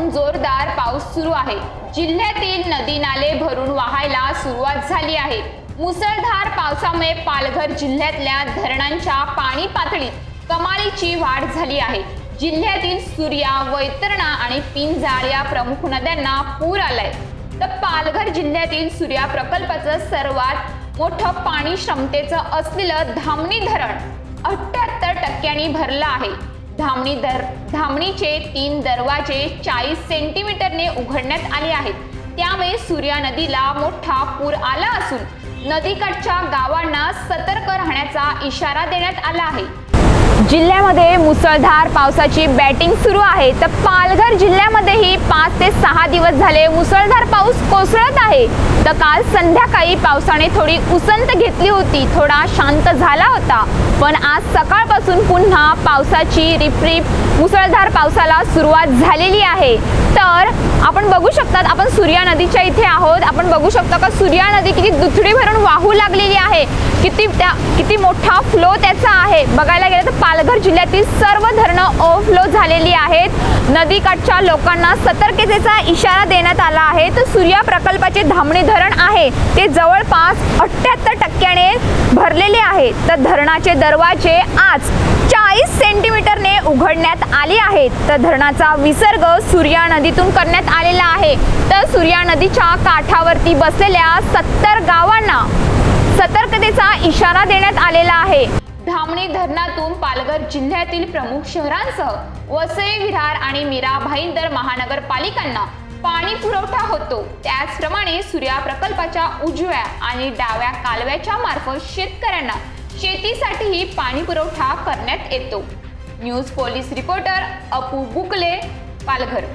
सकाळपासून जोरदार पाऊस सुरू आहे। जिल्ह्यातील नदी नाले भरून वाहायला सुरुवात झाली आहे। मुसळधार पावसामुळे पालघर जिल्ह्यातल्या धरणांच्या पाणी पातळीत कमालीची वाढ झाली आहे। जिल्ह्यातील सूर्या, वैतरणा आणि पिंजाळ या प्रमुख नद्यांना पूर आलाय। तर पालघर जिल्ह्यातील सूर्या प्रकल्पाचं सर्वात मोठं पाणी क्षमतेचं असलेलं धामणी धरण 78% भरलं आहे। धामणीचे 3 दरवाजे 40 सेंटीमीटरने उघडण्यात आले आहेत। त्यामुळे सूर्या नदीला मोठा पूर आला असून नदीकाठच्या गावांना सतर्क राहण्याचा इशारा देण्यात आला आहे। जिल्ह्यामध्ये मुसळधार पावसाची बॅटिंग सुरू आहे। तर पालघर जिल्ह्यामध्येही 5 ते 6 दिवस झाले मुसळधार पाऊस कोसळत आहे। तर काल संध्याकाळी पावसाने थोडी उसंत घेतली होती, थोडा शांत झाला होता, पण आज सकाळपासून पुन्हा पावसाची रिपरिप मुसळधार पावसाला सुरुवात झालेली आहे। तर आपण बघू शकतात, आपण सूर्या नदीच्या इथे आहोत। आपण बघू शकता का सूर्या नदी किती दुथडी भरून वाहू लागलेली आहे, किती मोठा फ्लो त्याचा आहे। बघायला गेलं तर पालघर जिल्ह्यातील सर्व धरणं ओव्हरफ्लो झालेली आहेत। नदीकाठच्या लोकांना सतर्कतेचा इशारा देण्यात आला आहे। तर सूर्या प्रकल्पाचे धामणी धरण आहे ते जवळपास 78% भरलेले आहे। तर धरणाचे दरवाजे आज 40 सेंटीमीटरने उघडण्यात आले आहेत। तर धरणाचा विसर्ग सूर्या नदीतून करण्यात आलेला आहे। तर सूर्या नदीच्या काठावरती बसलेल्या 70 गावांना सतर्कतेचा इशारा देण्यात आलेला आहे। धामणी धरणातून पालघर जिल्ह्यातील प्रमुख शहरांसह वसई, विरार आणि मीरा भाईंदर महानगरपालिकांना पाणी पुरवठा होतो। त्याचप्रमाणे सूर्या प्रकल्पाच्या उजव्या आणि डाव्या कालव्याच्या मार्फत शेतकऱ्यांना शेतीसाठीही पाणी पुरवठा करण्यात येतो। न्यूज पोलीस रिपोर्टर अपू बुकले, पालघर।